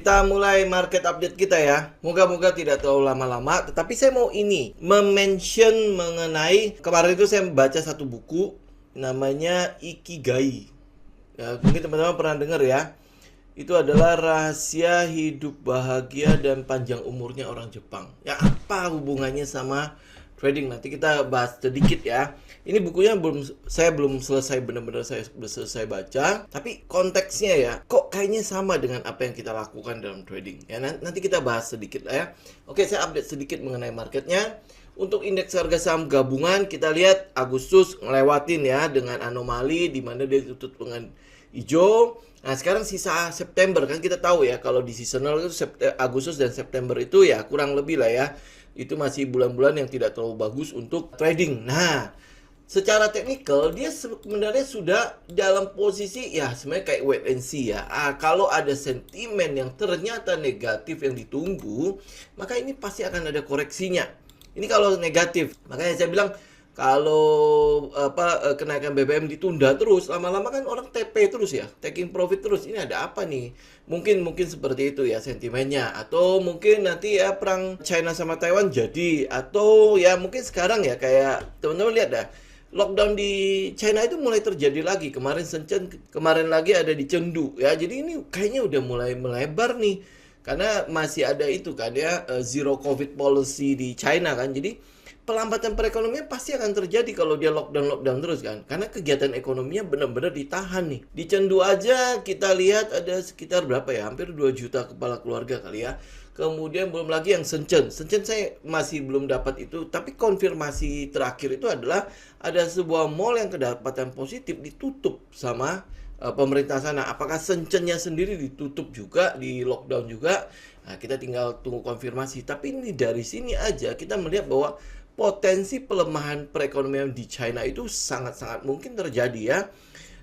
kita mulai market update kita ya. Moga-moga tidak terlalu lama-lama. Tetapi saya mau mention mengenai kemarin itu saya baca satu buku namanya Ikigai. Ya, mungkin teman-teman pernah dengar ya. Itu adalah rahasia hidup bahagia dan panjang umurnya orang Jepang. Ya, apa hubungannya sama trading? Nanti kita bahas sedikit ya. Ini bukunya saya belum selesai benar-benar saya selesai baca, tapi konteksnya ya, kok kayaknya sama dengan apa yang kita lakukan dalam trading. Ya, nanti kita bahas sedikit lah ya. Oke, saya update sedikit mengenai marketnya. Untuk indeks harga saham gabungan, kita lihat Agustus ngelewatin ya dengan anomali di mana dia tutup dengan hijau. Nah, sekarang sisa September kan kita tahu ya, kalau di seasonal itu Agustus dan September itu ya kurang lebih lah ya. Itu masih bulan-bulan yang tidak terlalu bagus untuk trading. Nah, secara teknikal dia sebenarnya sudah dalam posisi ya sebenarnya kayak wait and see ya. Kalau ada sentimen yang ternyata negatif yang ditunggu, maka ini pasti akan ada koreksinya. Ini kalau negatif. Makanya saya bilang kalau kenaikan BBM ditunda terus, lama-lama kan orang TP terus ya, taking profit terus. Ini ada apa nih? Mungkin seperti itu ya sentimennya, atau mungkin nanti ya perang China sama Taiwan jadi, atau ya mungkin sekarang ya kayak teman-teman lihat dah. Lockdown di China itu mulai terjadi lagi. Kemarin Shenzhen, kemarin lagi ada di Chengdu ya. Jadi ini kayaknya udah mulai melebar nih. Karena masih ada itu kan ya, zero covid policy di China kan. Jadi pelambatan perekonomian pasti akan terjadi kalau dia lockdown terus kan. Karena kegiatan ekonominya benar-benar ditahan nih. Di Chengdu aja kita lihat ada sekitar berapa ya? Hampir 2 juta kepala keluarga kali ya. Kemudian belum lagi yang Shenzhen. Shenzhen saya masih belum dapat itu. Tapi konfirmasi terakhir itu adalah ada sebuah mall yang kedapatan positif ditutup sama pemerintah sana. Apakah Shenzhen-nya sendiri ditutup juga, di lockdown juga? Nah, kita tinggal tunggu konfirmasi. Tapi ini dari sini aja kita melihat bahwa potensi pelemahan perekonomian di China itu sangat-sangat mungkin terjadi ya.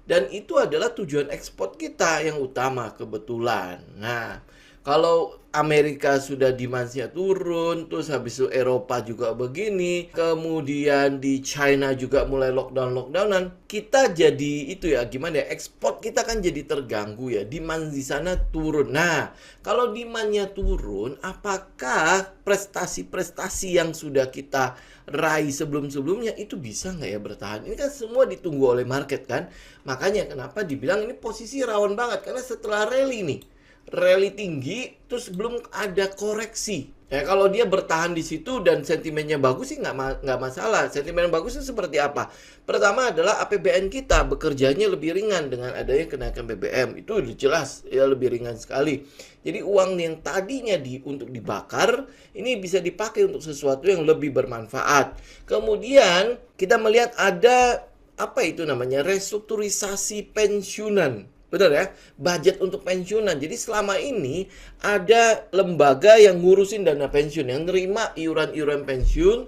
Dan itu adalah tujuan ekspor kita yang utama kebetulan. Nah, kalau Amerika sudah demand-nya turun, terus habis itu Eropa juga begini, kemudian di China juga mulai lockdownan, kita jadi itu ya, gimana ya, ekspor kita kan jadi terganggu ya, demand di sana turun. Nah, kalau demand-nya turun, apakah prestasi-prestasi yang sudah kita raih sebelum-sebelumnya itu bisa nggak ya bertahan? Ini kan semua ditunggu oleh market kan, makanya kenapa dibilang ini posisi rawan banget, karena setelah rally tinggi, terus belum ada koreksi. Ya, kalau dia bertahan di situ dan sentimennya bagus sih nggak masalah. Sentimen bagus itu seperti apa? Pertama adalah APBN kita bekerjanya lebih ringan dengan adanya kenaikan BBM. Itu udah jelas ya, lebih ringan sekali. Jadi uang yang tadinya untuk dibakar, ini bisa dipakai untuk sesuatu yang lebih bermanfaat. Kemudian kita melihat ada apa itu namanya, restrukturisasi pensiunan. Benar ya, budget untuk pensiunan. Jadi selama ini ada lembaga yang ngurusin dana pensiun, yang nerima iuran-iuran pensiun.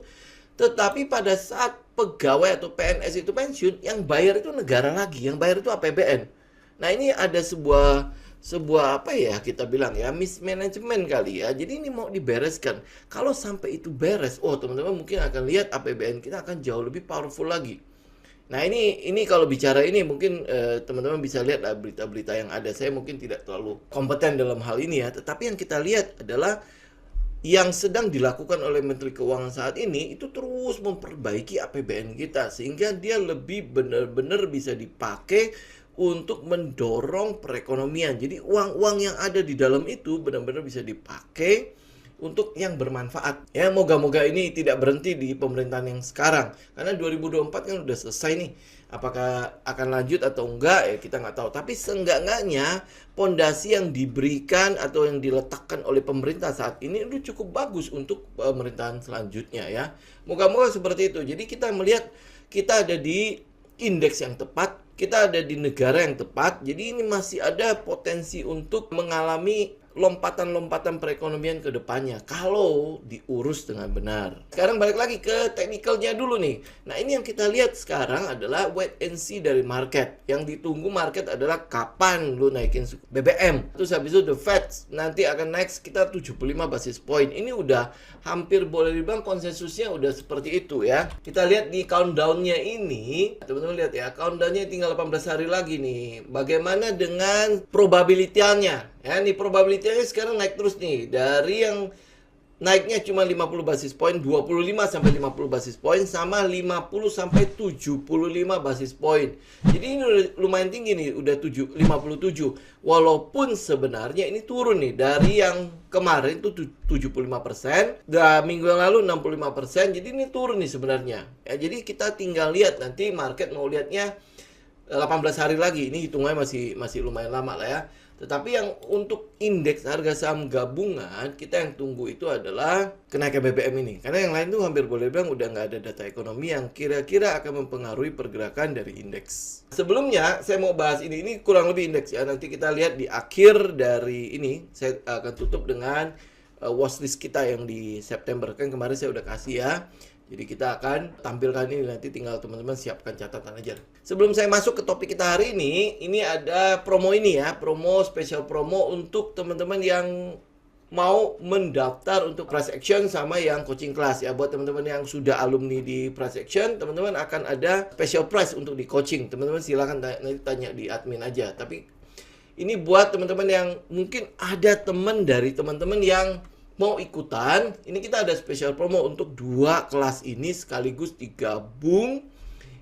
Tetapi pada saat pegawai atau PNS itu pensiun, yang bayar itu negara lagi, yang bayar itu APBN. Nah, ini ada sebuah apa ya kita bilang ya, mismanagement kali ya. Jadi ini mau dibereskan. Kalau sampai itu beres, teman-teman mungkin akan lihat APBN kita akan jauh lebih powerful lagi. Nah, ini kalau bicara ini mungkin teman-teman bisa lihat berita-berita yang ada. Saya mungkin tidak terlalu kompeten dalam hal ini ya, tetapi yang kita lihat adalah yang sedang dilakukan oleh Menteri Keuangan saat ini itu terus memperbaiki APBN kita sehingga dia lebih benar-benar bisa dipakai untuk mendorong perekonomian. Jadi uang-uang yang ada di dalam itu benar-benar bisa dipakai untuk yang bermanfaat. Ya, moga-moga ini tidak berhenti di pemerintahan yang sekarang. Karena 2024 kan udah selesai nih. Apakah akan lanjut atau enggak ya kita nggak tahu. Tapi seenggak-enggaknya pondasi yang diberikan atau yang diletakkan oleh pemerintah saat ini itu cukup bagus untuk pemerintahan selanjutnya ya. Moga-moga seperti itu. Jadi kita melihat kita ada di indeks yang tepat, kita ada di negara yang tepat. Jadi ini masih ada potensi untuk mengalami lompatan-lompatan perekonomian ke depannya kalau diurus dengan benar. Sekarang balik lagi ke teknikalnya dulu nih. Nah, ini yang kita lihat sekarang adalah wait and see dari market. Yang ditunggu market adalah kapan lu naikin BBM. Terus habis itu the Fed nanti akan naik sekitar 75 basis point. Ini udah hampir boleh dibilang konsensusnya udah seperti itu ya. Kita lihat di countdown-nya ini, teman-teman lihat ya, countdown-nya tinggal 18 hari lagi nih. Bagaimana dengan probability-nya? Ya, nih probability-nya sekarang naik terus nih. Dari yang naiknya cuma 50 basis point, 25 sampai 50 basis point, sama 50 sampai 75 basis point. Jadi ini udah lumayan tinggi nih, udah 57. Walaupun sebenarnya ini turun nih dari yang kemarin tuh 75%, minggu yang lalu 65%. Jadi ini turun nih sebenarnya. Ya, jadi kita tinggal lihat nanti market mau lihatnya 18 hari lagi. Ini hitungannya masih lumayan lama lah ya. Tetapi yang untuk indeks harga saham gabungan, kita yang tunggu itu adalah kenaikan BBM ini. Karena yang lain tuh hampir boleh bilang udah nggak ada data ekonomi yang kira-kira akan mempengaruhi pergerakan dari indeks. Sebelumnya, saya mau bahas ini kurang lebih indeks ya. Nanti kita lihat di akhir dari ini, saya akan tutup dengan watchlist kita yang di September. Kan kemarin saya udah kasih ya. Jadi kita akan tampilkan ini, nanti tinggal teman-teman siapkan catatan aja. Sebelum saya masuk ke topik kita hari ini ada promo ini ya, spesial promo untuk teman-teman yang mau mendaftar untuk price action sama yang coaching class ya. Buat teman-teman yang sudah alumni di price action, teman-teman akan ada special price untuk di coaching. Teman-teman silakan nanti tanya di admin aja. Tapi ini buat teman-teman yang mungkin ada teman dari teman-teman yang mau ikutan, ini kita ada special promo untuk 2 kelas ini sekaligus digabung.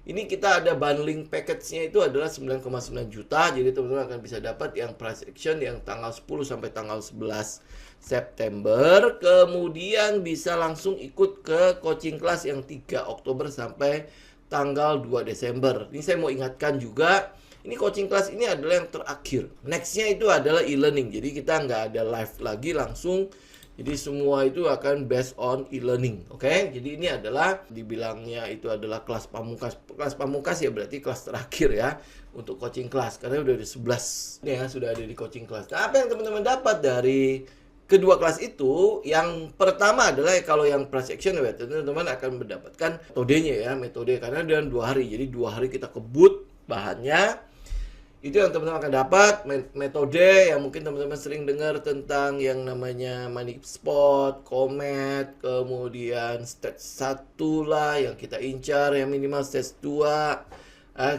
Ini kita ada bundling package-nya itu adalah 9,9 juta. Jadi teman-teman akan bisa dapat yang price action yang tanggal 10 sampai tanggal 11 September. Kemudian bisa langsung ikut ke coaching class yang 3 Oktober sampai tanggal 2 Desember. Ini saya mau ingatkan juga, ini coaching class ini adalah yang terakhir. Next-nya itu adalah e-learning. Jadi kita nggak ada live lagi langsung. Jadi semua itu akan based on e-learning, oke? Jadi ini adalah dibilangnya itu adalah kelas pamungkas. Kelas pamungkas ya berarti kelas terakhir ya untuk coaching class. Karena udah ada 11 nih ya, sudah ada di coaching class. Nah, apa yang teman-teman dapat dari kedua kelas itu? Yang pertama adalah kalau yang price action ya, teman-teman akan mendapatkan metodenya ya, metode karena dalam 2 hari. Jadi 2 hari kita kebut bahannya. Itu yang teman-teman akan dapat, metode yang mungkin teman-teman sering dengar tentang yang namanya money spot, comet, kemudian stage 1 lah yang kita incar, yang minimal stage 2,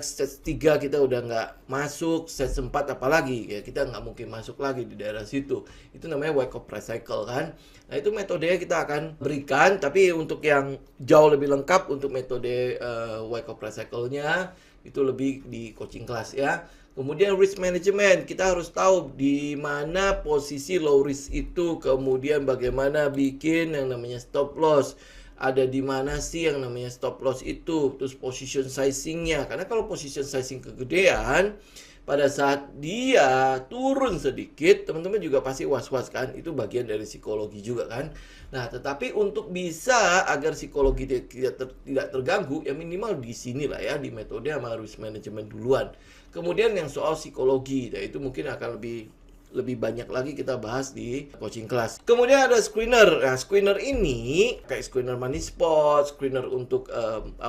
stage 3 kita udah nggak masuk, stage 4 apalagi, ya kita nggak mungkin masuk lagi di daerah situ. Itu namanya wake up price cycle kan. Nah itu metodenya kita akan berikan, tapi untuk yang jauh lebih lengkap untuk metode wake up price cycle-nya, itu lebih di coaching class ya. Kemudian risk management, kita harus tahu di mana posisi low risk itu, kemudian bagaimana bikin yang namanya stop loss, ada di mana sih yang namanya stop loss itu, terus position sizing-nya. Karena kalau position sizing kegedean, pada saat dia turun sedikit, teman-teman juga pasti was-was kan, itu bagian dari psikologi juga kan. Nah, tetapi untuk bisa agar psikologi tidak terganggu, ya minimal di sini lah ya, di metode sama risk management duluan. Kemudian yang soal psikologi, ya itu mungkin akan lebih banyak lagi kita bahas di coaching class. Kemudian ada screener. Nah, screener ini kayak screener money spot, screener untuk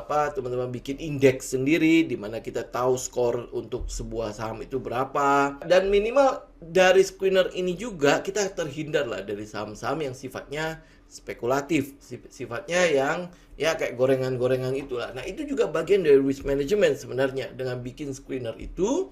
teman-teman bikin indeks sendiri di mana kita tahu skor untuk sebuah saham itu berapa. Dan minimal dari screener ini juga kita terhindar lah dari saham-saham yang sifatnya spekulatif, sifatnya yang ya kayak gorengan-gorengan itulah. Nah, itu juga bagian dari risk management sebenarnya. Dengan bikin screener itu,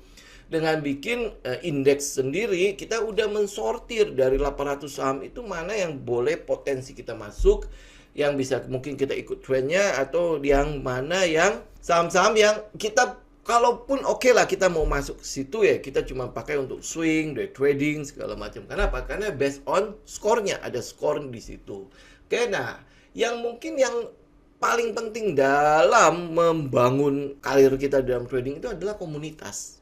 dengan bikin indeks sendiri, kita udah mensortir dari 800 saham itu mana yang boleh potensi kita masuk, yang bisa mungkin kita ikut trendnya, atau yang mana yang saham-saham yang kita kalaupun oke lah kita mau masuk ke situ ya, kita cuma pakai untuk swing, day trading segala macam. Kenapa? Karena based on skornya, ada skor di situ. Oke, nah yang mungkin yang paling penting dalam membangun karir kita dalam trading itu adalah komunitas.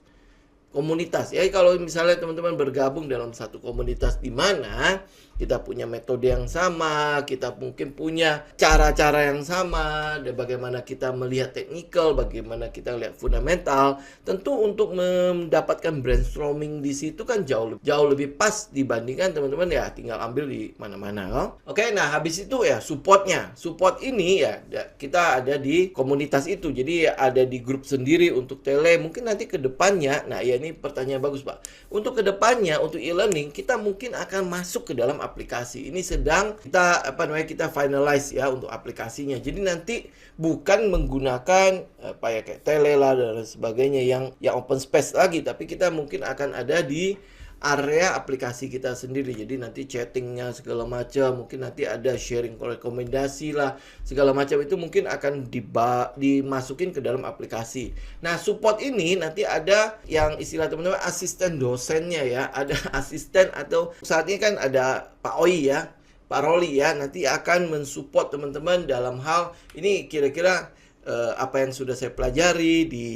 Ya, kalau misalnya teman-teman bergabung dalam satu komunitas di mana kita punya metode yang sama, kita mungkin punya cara-cara yang sama, dan bagaimana kita melihat technical, bagaimana kita lihat fundamental, tentu untuk mendapatkan brainstorming di situ kan jauh lebih pas dibandingkan teman-teman ya tinggal ambil di mana-mana. Oke, nah habis itu ya supportnya. Support ini ya kita ada di komunitas itu, jadi ada di grup sendiri untuk tele. Mungkin nanti ke depannya, nah ya ini pertanyaan bagus Pak. Untuk kedepannya, untuk e-learning, kita mungkin akan masuk ke dalam aplikasi. Ini sedang kita finalize ya untuk aplikasinya. Jadi nanti bukan menggunakan kayak tele lah dan sebagainya yang open space lagi, tapi kita mungkin akan ada di area aplikasi kita sendiri. Jadi nanti chattingnya segala macam, mungkin nanti ada sharing rekomendasi lah, segala macam itu mungkin akan dimasukin ke dalam aplikasi. Nah, support ini nanti ada yang istilah teman-teman asisten dosennya ya, ada asisten atau saat ini kan ada Pak Oi ya, Pak Roli ya, nanti akan mensupport teman-teman dalam hal ini kira-kira apa yang sudah saya pelajari di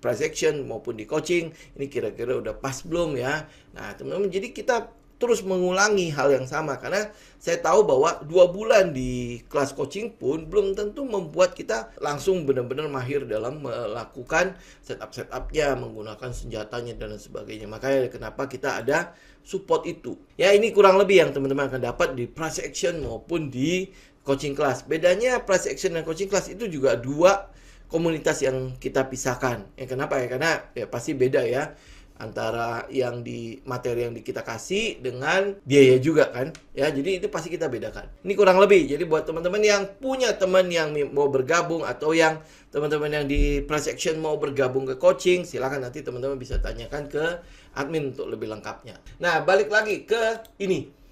price action maupun di coaching, ini kira-kira udah pas belum ya. Nah teman-teman, jadi kita terus mengulangi hal yang sama, karena saya tahu bahwa 2 bulan di kelas coaching pun belum tentu membuat kita langsung benar-benar mahir dalam melakukan setup-setupnya, menggunakan senjatanya dan sebagainya. Makanya kenapa kita ada support itu. Ya, ini kurang lebih yang teman-teman akan dapat di price action maupun di coaching class. Bedanya price action dan coaching class itu juga 2 komunitas yang kita pisahkan. Kenapa ya? Karena ya pasti beda ya antara yang di materi yang kita kasih dengan biaya juga kan. Ya, jadi itu pasti kita bedakan. Ini kurang lebih. Jadi buat teman-teman yang punya teman yang mau bergabung atau yang teman-teman yang di price action mau bergabung ke coaching, silakan nanti teman-teman bisa tanyakan ke admin untuk lebih lengkapnya. Nah, balik lagi ke ini.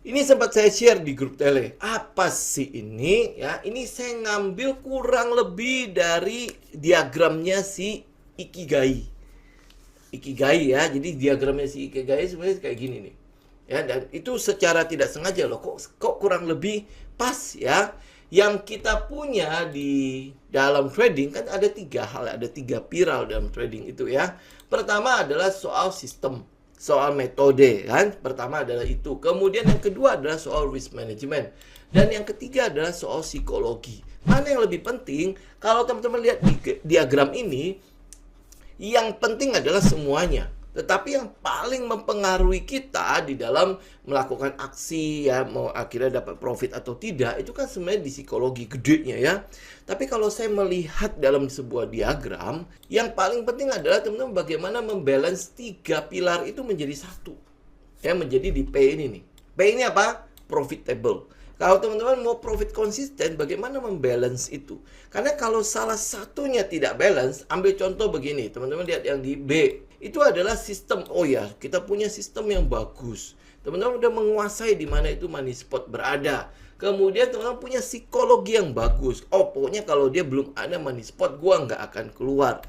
Ini sempat saya share di grup tele. Apa sih ini? Ya, ini saya ngambil kurang lebih dari diagramnya si Ikigai. Ikigai ya. Jadi diagramnya si Ikigai sebenarnya kayak gini nih. Ya, dan itu secara tidak sengaja loh. Kok kurang lebih pas ya. Yang kita punya di dalam trading kan ada 3 hal, ada 3 pilar dalam trading itu ya. Pertama adalah soal sistem. Soal metode kan, pertama adalah itu. Kemudian yang kedua adalah soal risk management. Dan yang ketiga adalah soal psikologi. Mana yang lebih penting? Kalau teman-teman lihat di diagram ini, yang penting adalah semuanya. Tetapi yang paling mempengaruhi kita di dalam melakukan aksi ya, mau akhirnya dapat profit atau tidak, itu kan sebenarnya di psikologi gedenya ya. Tapi kalau saya melihat dalam sebuah diagram, yang paling penting adalah teman-teman bagaimana membalance 3 pilar itu menjadi satu. Ya, menjadi di P ini nih. P ini apa? Profitable. Kalau teman-teman mau profit konsisten, bagaimana membalance itu? Karena kalau salah satunya tidak balance, ambil contoh begini, teman-teman lihat yang di B. Itu adalah sistem, oh ya, kita punya sistem yang bagus. Teman-teman udah menguasai di mana itu money spot berada. Kemudian teman-teman punya psikologi yang bagus. Oh, pokoknya kalau dia belum ada money spot, gua nggak akan keluar.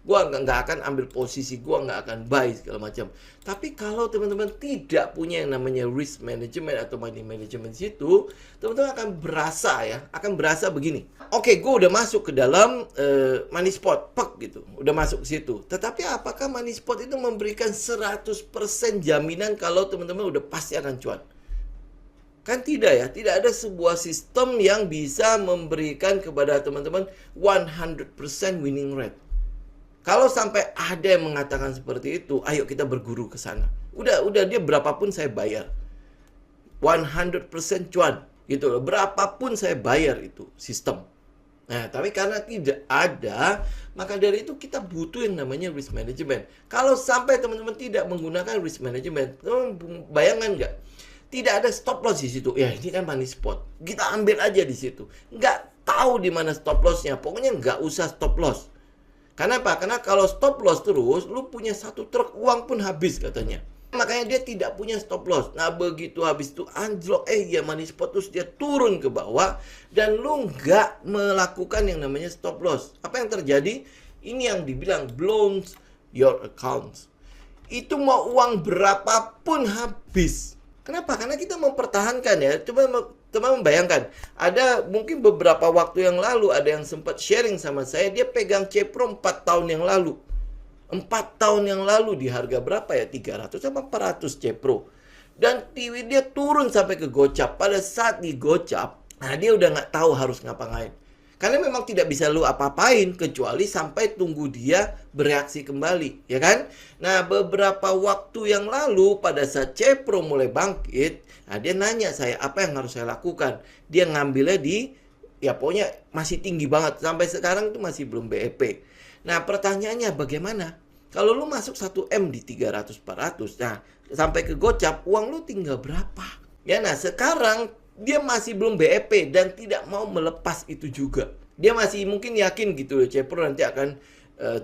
Gua nggak akan ambil posisi, gua nggak akan buy segala macam. Tapi kalau teman-teman tidak punya yang namanya risk management atau money management situ, teman-teman akan berasa begini. Oke, gue udah masuk ke dalam money spot, gitu. Udah masuk ke situ. Tetapi apakah money spot itu memberikan 100% jaminan kalau teman-teman udah pasti akan cuan? Kan tidak ya, tidak ada sebuah sistem yang bisa memberikan kepada teman-teman 100% winning rate. Kalau sampai ada yang mengatakan seperti itu, ayo kita berguru ke sana. Udah dia berapapun saya bayar. 100% cuan, gitu loh. Berapapun saya bayar itu sistem. Nah, tapi karena tidak ada, maka dari itu kita butuh yang namanya risk management. Kalau sampai teman-teman tidak menggunakan risk management, teman bayangkan nggak? Tidak ada stop loss di situ. Ya, ini kan money spot. Kita ambil aja di situ. Nggak tahu di mana stop lossnya. Pokoknya nggak usah stop loss. Karena apa? Karena kalau stop loss terus, lu punya 1 truk uang pun habis katanya. Makanya dia tidak punya stop loss. Nah, begitu habis itu anjlok, ya money spot terus dia turun ke bawah dan lu nggak melakukan yang namanya stop loss. Apa yang terjadi? Ini yang dibilang blows your accounts. Itu mau uang berapapun habis. Kenapa? Karena kita mempertahankan ya. Coba teman membayangkan, ada mungkin beberapa waktu yang lalu ada yang sempat sharing sama saya, dia pegang Cepro 4 tahun yang lalu. 4 tahun yang lalu di harga berapa ya? 300 sama 400 Cepro. Dan TV dia turun sampai ke gocap. Pada saat di gocap, nah dia udah nggak tahu harus ngapain. Karena memang tidak bisa lu apa-apain kecuali sampai tunggu dia bereaksi kembali, ya kan? Nah, beberapa waktu yang lalu pada saat Cepro mulai bangkit, nah dia nanya saya apa yang harus saya lakukan. Dia ngambilnya di, ya pokoknya masih tinggi banget. Sampai sekarang itu masih belum BEP. Nah, pertanyaannya bagaimana? Kalau lu masuk 1M di 300-400, nah sampai ke gocap, uang lu tinggal berapa? Ya, nah sekarang dia masih belum BEP dan tidak mau melepas itu juga. Dia masih mungkin yakin gitu loh, Cepro nanti akan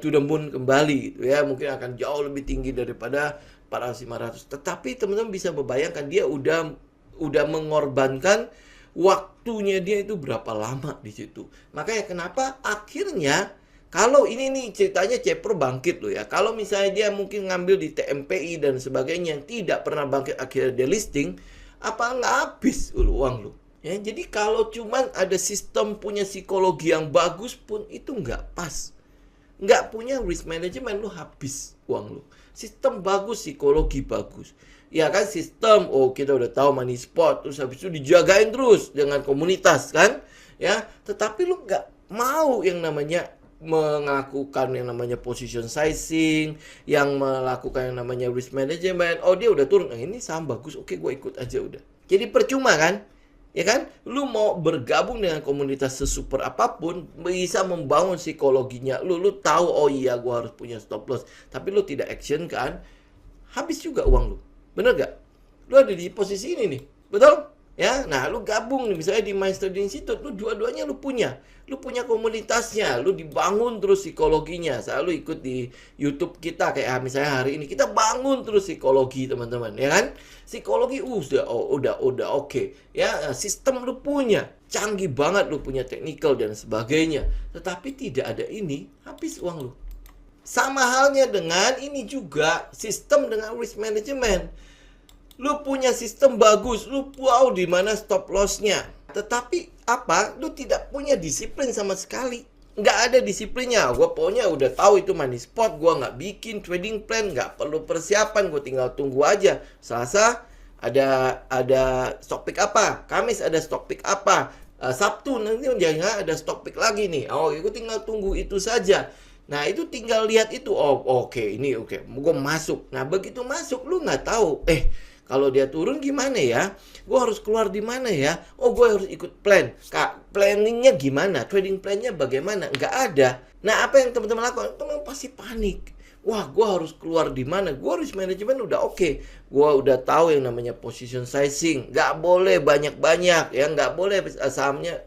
to the moon kembali gitu ya. Mungkin akan jauh lebih tinggi daripada 400 500. Tetapi teman-teman bisa membayangkan dia udah mengorbankan waktunya dia itu berapa lama di situ. Makanya kenapa akhirnya kalau ini nih ceritanya Cepro bangkit loh ya. Kalau misalnya dia mungkin ngambil di TMPI dan sebagainya yang tidak pernah bangkit akhirnya dia listing, apa nggak habis uang lu? Ya, jadi kalau cuman ada sistem punya psikologi yang bagus pun itu nggak pas. Nggak punya risk management, lu habis uang lu. Sistem bagus, psikologi bagus. Ya kan sistem, oh kita udah tahu money spot, terus habis itu dijagain terus dengan komunitas kan. Ya, tetapi lu nggak mau yang namanya melakukan yang namanya position sizing, yang melakukan yang namanya risk management. Oh dia udah turun, nah, ini saham bagus, oke gue ikut aja udah. Jadi percuma kan? Ya kan? Lu mau bergabung dengan komunitas sesuper apapun, bisa membangun psikologinya. Lu tahu, oh iya gua harus punya stop loss. Tapi lu tidak action kan? Habis juga uang lu. Bener gak? Lu ada di posisi ini nih. Betul? Ya, nah lu gabung nih misalnya di Mind Trading Institute, lu dua-duanya lu punya komunitasnya, lu dibangun terus psikologinya. Selalu ikut di YouTube kita kayak misalnya hari ini kita bangun terus psikologi teman-teman, ya kan? Psikologi udah oke. Ya, sistem lu punya, canggih banget lu punya technical dan sebagainya. Tetapi tidak ada ini, habis uang lu. Sama halnya dengan ini juga sistem dengan risk management. Lu punya sistem bagus, lu tahu di mana stop loss-nya. Tetapi apa? Lu tidak punya disiplin sama sekali. Nggak ada disiplinnya. Gua pokoknya udah tahu itu money spot, gua nggak bikin trading plan, nggak perlu persiapan, gua tinggal tunggu aja. Selasa ada stock pick apa? Kamis ada stock pick apa? Sabtu nanti jangan ada stock pick lagi nih. Oh, gua tinggal tunggu itu saja. Nah, itu tinggal lihat itu. Oh, oke, ini oke. Gua masuk. Nah, begitu masuk lu nggak tahu. Kalau dia turun gimana ya? Gue harus keluar di mana ya? Oh, gue harus ikut plan. Kak, planningnya gimana? Trading plannya bagaimana? Nggak ada. Nah, apa yang teman-teman lakukan? Teman pasti panik. Wah, gue harus keluar di mana? Gue risk management udah oke. Gue udah tahu yang namanya position sizing. Nggak boleh banyak-banyak. Ya, nggak boleh sahamnya,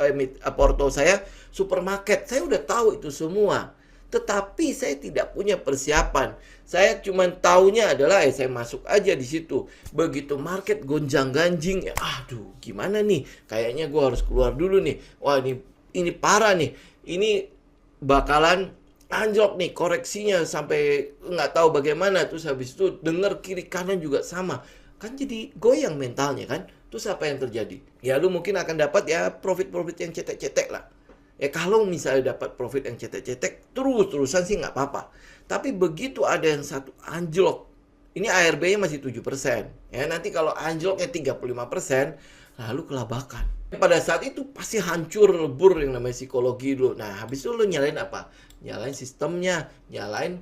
porto saya supermarket. Saya udah tahu itu semua. Tetapi saya tidak punya persiapan. Saya cuma taunya adalah saya masuk aja di situ. Begitu market gonjang-ganjing, aduh gimana nih? Kayaknya gue harus keluar dulu nih. Wah ini parah nih. Ini bakalan anjlok nih koreksinya sampai nggak tahu bagaimana. Terus habis itu dengar kiri kanan juga sama. Kan jadi goyang mentalnya kan. Terus apa yang terjadi? Ya lu mungkin akan dapat ya profit-profit yang cetek-cetek lah. Ya kalau misalnya dapat profit yang cetek-cetek terus-terusan sih nggak apa-apa. Tapi begitu ada yang satu anjlok, ini ARB-nya masih 7%. Ya, nanti kalau anjloknya 35%, lalu kelabakan. Pada saat itu pasti hancur lebur yang namanya psikologi dulu. Nah, habis itu lu nyalain apa? Nyalain sistemnya, nyalain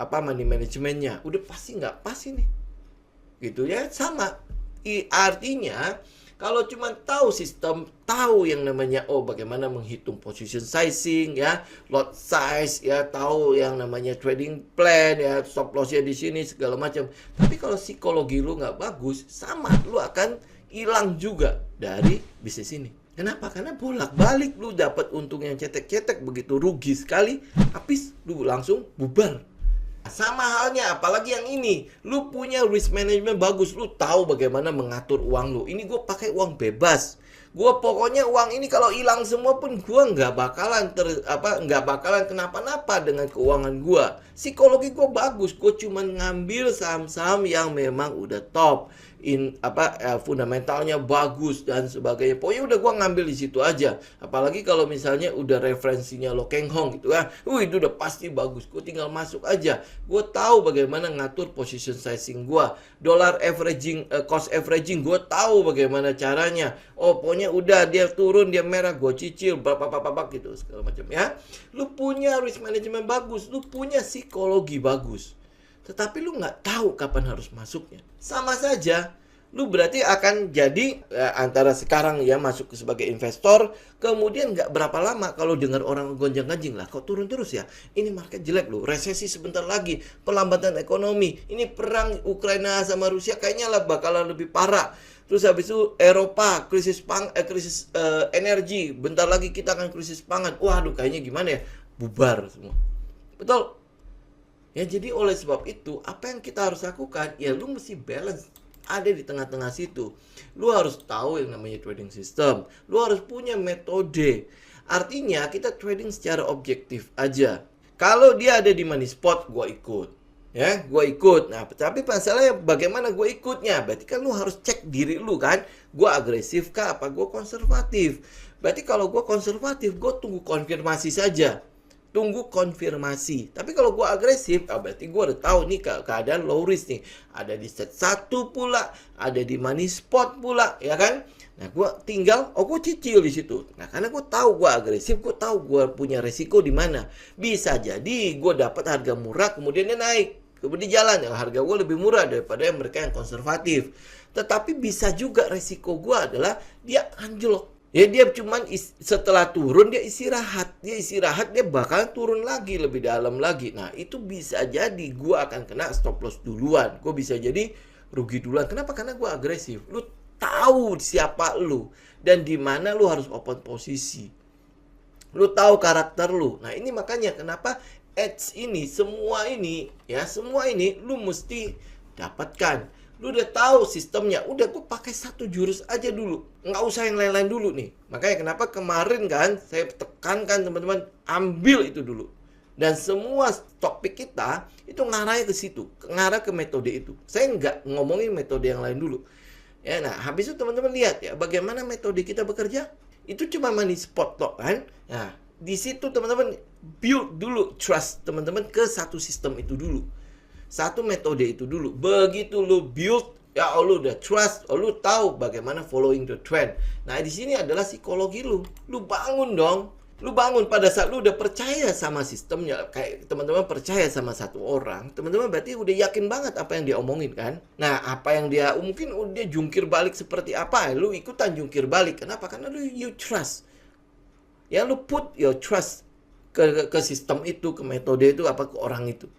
money managementnya. Udah pasti nggak pas ini. Gitu ya, sama. Artinya kalau cuma tahu sistem, tahu yang namanya bagaimana menghitung position sizing ya, lot size ya, tahu yang namanya trading plan ya, stop loss-nya di sini segala macam. Tapi kalau psikologi lu nggak bagus, sama lu akan hilang juga dari bisnis ini. Kenapa? Karena bolak-balik lu dapat untung yang cetek-cetek, begitu rugi sekali, habis lu langsung bubar. Sama halnya, apalagi yang ini, lu punya risk management bagus, lu tahu bagaimana mengatur uang lu. Ini gue pakai uang bebas. Gue pokoknya uang ini kalau hilang semua pun gue nggak bakalan kenapa-napa dengan keuangan gue. Psikologi gue bagus, gue cuma ngambil saham-saham yang memang udah top. Fundamentalnya bagus dan sebagainya. Pokoknya udah gua ngambil di situ aja. Apalagi kalau misalnya udah referensinya Lo Keng Hong gitu kan. Itu udah pasti bagus. Gua tinggal masuk aja. Gua tahu bagaimana ngatur position sizing gua. Dollar averaging, cost averaging gua tahu bagaimana caranya. Pokoknya udah dia turun, dia merah, gua cicil berapa gitu segala macam ya. Lu punya risk management bagus, lu punya psikologi bagus. Tetapi lu nggak tahu kapan harus masuknya. Sama saja, lu berarti akan jadi antara sekarang ya masuk sebagai investor, kemudian nggak berapa lama kalau dengar orang gonjang-ganjing lah, kok turun terus ya? Ini market jelek loh, resesi sebentar lagi, pelambatan ekonomi, ini perang Ukraina sama Rusia kayaknya lah bakalan lebih parah. Terus habis itu Eropa krisis energi, bentar lagi kita akan krisis pangan. Waduh, kayaknya gimana ya? Bubar semua. Betul? Ya, jadi oleh sebab itu, apa yang kita harus lakukan? Ya, lu mesti balance. Ada di tengah-tengah situ. Lu harus tahu yang namanya trading system. Lu harus punya metode. Artinya, kita trading secara objektif aja. Kalau dia ada di money spot, gua ikut. Ya, gua ikut. Nah, tapi masalahnya bagaimana gua ikutnya? Berarti kan lu harus cek diri lu kan. Gua agresif kah? Apa gua konservatif? Berarti kalau gua konservatif, gua tunggu konfirmasi saja. Tunggu konfirmasi. Tapi kalau gue agresif, berarti gue udah tahu nih keadaan low risk nih. Ada di set 1 pula, ada di money spot pula, ya kan? Nah, gue tinggal, gue cicil di situ. Nah, karena gue tahu gue agresif, gue tahu gue punya resiko di mana. Bisa jadi gue dapat harga murah, kemudian dia naik. Kemudian jalan, ya, harga gue lebih murah daripada yang mereka yang konservatif. Tetapi bisa juga resiko gue adalah dia anjlok. Ya, dia cuman setelah turun dia istirahat. Dia bakal turun lagi lebih dalam lagi. Nah, itu bisa jadi gua akan kena stop loss duluan. Gua bisa jadi rugi duluan. Kenapa? Karena gua agresif. Lu tahu siapa lu dan di mana lu harus open posisi. Lu tahu karakter lu. Nah, ini makanya kenapa edge ini, semua ini lu mesti dapatkan. Lu udah tahu sistemnya, udah gue pakai satu jurus aja dulu, nggak usah yang lain-lain dulu nih. Makanya kenapa kemarin kan saya tekankan teman-teman, ambil itu dulu. Dan semua topik kita itu ngarahnya ke situ, ngarah ke metode itu. Saya nggak ngomongin metode yang lain dulu. Ya, nah habis itu teman-teman lihat ya bagaimana metode kita bekerja. Itu cuma money spot toh kan. Nah di situ teman-teman build dulu trust teman-teman ke satu sistem itu dulu. Satu metode itu dulu. Begitu lu build, ya lu udah trust, lu tahu bagaimana following the trend. Nah, di sini adalah psikologi lu. Lu bangun dong. Lu bangun pada saat lu udah percaya sama sistemnya. Kayak teman-teman percaya sama satu orang. Teman-teman berarti udah yakin banget apa yang dia omongin kan. Nah, apa yang dia, mungkin dia jungkir balik seperti apa. Lu ikutan jungkir balik. Kenapa? Karena lu you trust. Ya, lu put your trust ke sistem itu, ke metode itu, apa ke orang itu.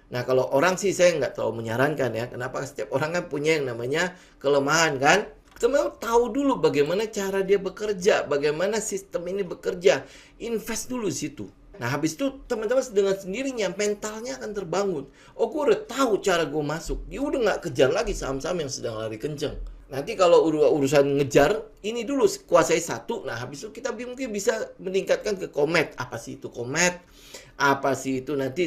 Nah, kalau orang sih saya nggak terlalu menyarankan ya. Kenapa? Setiap orang kan punya yang namanya kelemahan kan. Teman-teman tahu dulu bagaimana cara dia bekerja, bagaimana sistem ini bekerja. Invest dulu situ. Nah, habis itu teman-teman dengan sendirinya mentalnya akan terbangun. Oh, gue udah tahu cara gue masuk. Dia udah nggak kejar lagi saham-saham yang sedang lari kenceng. Nanti kalau urusan ngejar, ini dulu kuasai satu. Nah, habis itu kita mungkin bisa meningkatkan ke komet. Apa sih itu komet? Apa sih itu nanti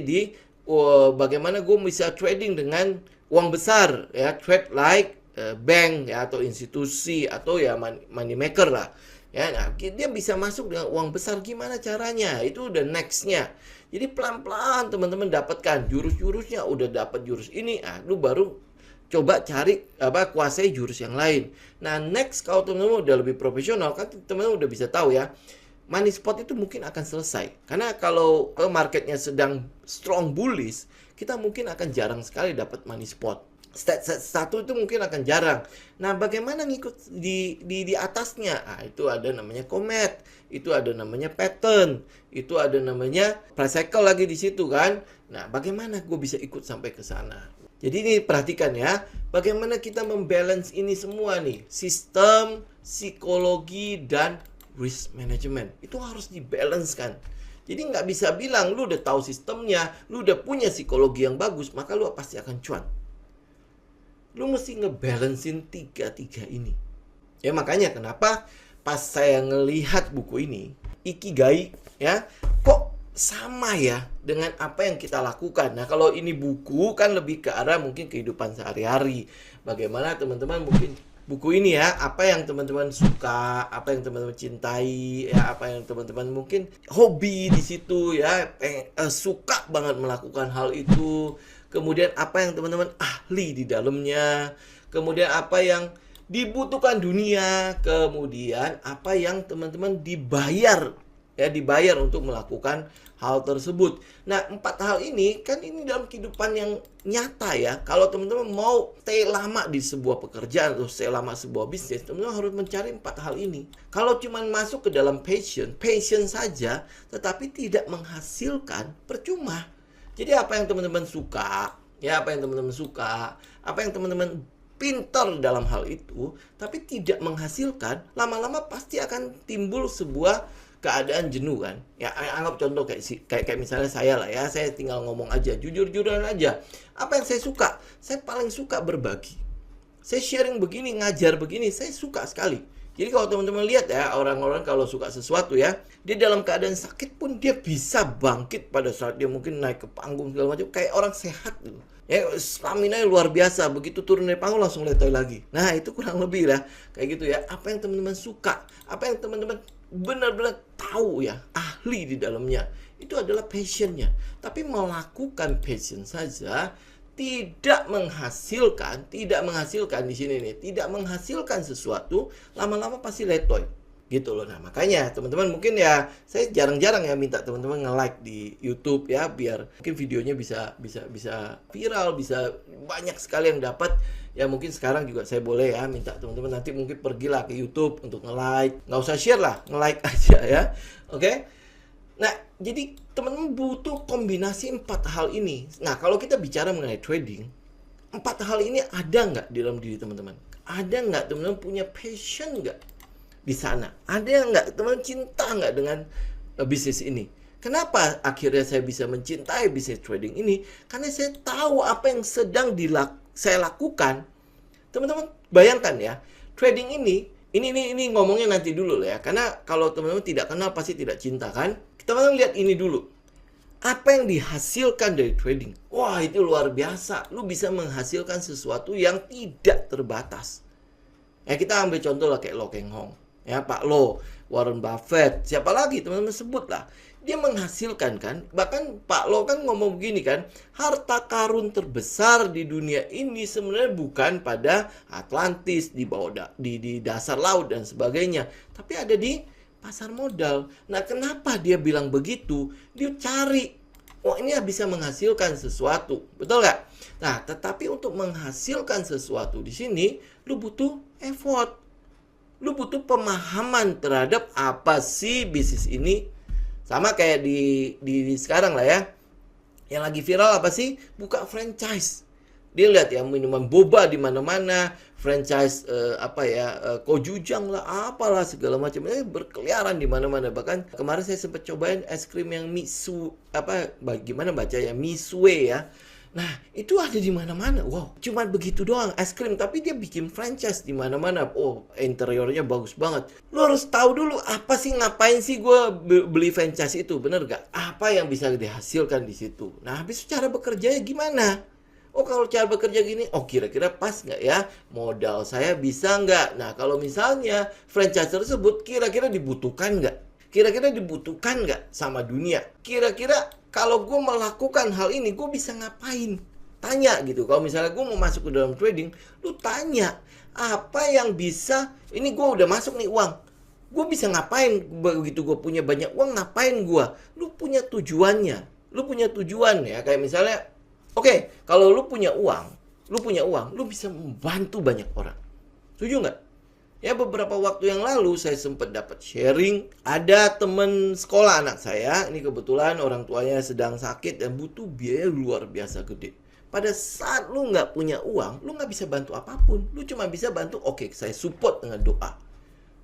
bagaimana gue bisa trading dengan uang besar ya, trade like bank ya atau institusi atau ya money maker lah ya. Nah, dia bisa masuk dengan uang besar, gimana caranya? Itu udah nextnya. Jadi pelan-pelan teman-teman dapatkan jurus-jurusnya. Udah dapat jurus ini, lu baru coba cari kuasai jurus yang lain. Nah, next kalau teman-teman udah lebih profesional kan teman-teman udah bisa tahu ya, money spot itu mungkin akan selesai. Karena kalau marketnya sedang strong bullish, kita mungkin akan jarang sekali dapat money spot. Satu itu mungkin akan jarang. Nah, bagaimana ngikut di atasnya? Itu ada namanya komet, itu ada namanya pattern, itu ada namanya price cycle lagi di situ kan. Nah, bagaimana gue bisa ikut sampai ke sana? Jadi ini perhatikan ya, bagaimana kita membalance ini semua nih, sistem, psikologi, dan risk management. Itu harus dibalancekan. Jadi nggak bisa bilang lu udah tahu sistemnya, lu udah punya psikologi yang bagus, maka lu pasti akan cuan. Lu mesti ngebalancein tiga ini. Ya makanya kenapa pas saya ngelihat buku ini, Ikigai, ya, kok sama ya dengan apa yang kita lakukan. Nah, kalau ini buku kan lebih ke arah mungkin kehidupan sehari-hari. Bagaimana teman-teman mungkin buku ini ya, apa yang teman-teman suka, apa yang teman-teman cintai, ya apa yang teman-teman mungkin hobi di situ ya, suka banget melakukan hal itu. Kemudian apa yang teman-teman ahli di dalamnya, kemudian apa yang dibutuhkan dunia, kemudian apa yang teman-teman dibayar untuk melakukan hal tersebut. Nah, 4 hal ini kan ini dalam kehidupan yang nyata ya. Kalau teman-teman mau stay lama di sebuah pekerjaan atau stay lama sebuah bisnis, teman-teman harus mencari 4 hal ini. Kalau cuma masuk ke dalam passion saja, tetapi tidak menghasilkan, percuma. Jadi apa yang teman-teman suka, apa yang teman-teman pintar dalam hal itu, tapi tidak menghasilkan, lama-lama pasti akan timbul sebuah keadaan jenuh kan. Ya anggap contoh kayak misalnya saya lah ya, saya tinggal ngomong aja, jujur-jujuran aja. Apa yang saya suka? Saya paling suka berbagi. Saya sharing begini, ngajar begini, saya suka sekali. Jadi kalau teman-teman lihat ya, orang-orang kalau suka sesuatu ya, dia dalam keadaan sakit pun dia bisa bangkit pada saat dia mungkin naik ke panggung segala macam, kayak orang sehat gitu. Ya, stamina-nya luar biasa, begitu turun dari panggung langsung letoy lagi. Nah, itu kurang lebih lah, kayak gitu ya. Apa yang teman-teman suka, apa yang teman-teman benar-benar tahu ya, ahli di dalamnya, itu adalah passion-nya. Tapi melakukan passion saja tidak menghasilkan di sini nih, tidak menghasilkan sesuatu, lama-lama pasti letoy. Gitu loh. Nah, makanya teman-teman mungkin ya saya jarang-jarang ya minta teman-teman nge-like di YouTube ya, biar mungkin videonya bisa viral, bisa banyak sekali yang dapat. Ya mungkin sekarang juga saya boleh ya minta teman-teman nanti mungkin pergilah ke YouTube untuk nge-like. Nggak usah share lah, nge-like aja ya. Oke? Nah, jadi teman-teman butuh kombinasi 4 hal ini. Nah, kalau kita bicara mengenai trading, 4 hal ini ada nggak di dalam diri teman-teman? Ada nggak teman-teman punya passion nggak di sana? Ada nggak teman-teman cinta nggak dengan bisnis ini? Kenapa akhirnya saya bisa mencintai bisnis trading ini? Karena saya tahu apa yang sedang saya lakukan. Teman-teman bayangkan ya, trading ini ngomongnya nanti dulu ya. Karena kalau teman-teman tidak kenal pasti tidak cinta kan? Teman-teman lihat ini dulu. Apa yang dihasilkan dari trading? Wah, itu luar biasa. Lu bisa menghasilkan sesuatu yang tidak terbatas. Ya, kita ambil contoh lah kayak Lo Keng Hong. Ya, Pak Lo, Warren Buffett, siapa lagi teman-teman sebut lah. Dia menghasilkan kan, bahkan Pak Lo kan ngomong begini kan, harta karun terbesar di dunia ini sebenarnya bukan pada Atlantis, di bawah di dasar laut dan sebagainya, tapi ada di pasar modal. Nah, kenapa dia bilang begitu? Dia cari, oh ini bisa menghasilkan sesuatu, betul nggak? Nah, tetapi untuk menghasilkan sesuatu di sini, lu butuh effort. Lu butuh pemahaman terhadap apa sih bisnis ini. Sama kayak di sekarang lah ya. Yang lagi viral apa sih? Buka franchise. Dia lihat ya minuman boba di mana-mana, franchise Kojujang lah, apalah segala macam. Berkeliaran di mana-mana. Bahkan kemarin saya sempat cobain es krim yang gimana baca ya, Misue ya. Nah, itu ada di mana-mana. Wow, cuma begitu doang es krim, tapi dia bikin franchise di mana-mana. Oh, interiornya bagus banget. Lo harus tahu dulu apa sih, ngapain sih gue beli franchise itu, bener gak? Apa yang bisa dihasilkan di situ? Nah, habis cara bekerjanya gimana? Oh, kalau cara bekerja gini, oh kira-kira pas nggak ya? Modal saya bisa nggak? Nah, kalau misalnya franchise tersebut kira-kira dibutuhkan nggak? Kira-kira dibutuhkan nggak sama dunia? Kira-kira kalau gue melakukan hal ini, gue bisa ngapain? Tanya gitu. Kalau misalnya gue mau masuk ke dalam trading, lu tanya. Apa yang bisa, ini gue udah masuk nih uang. Gue bisa ngapain? Begitu gue punya banyak uang, ngapain gue? Lu punya tujuannya. Lu punya tujuan ya. Kayak misalnya, oke, kalau lu punya uang, lu bisa membantu banyak orang. Setuju nggak? Ya, beberapa waktu yang lalu saya sempat dapat sharing, ada teman sekolah anak saya, ini kebetulan orang tuanya sedang sakit dan butuh biaya luar biasa gede. Pada saat lu nggak punya uang, lu nggak bisa bantu apapun. Lu cuma bisa bantu, oke, saya support dengan doa.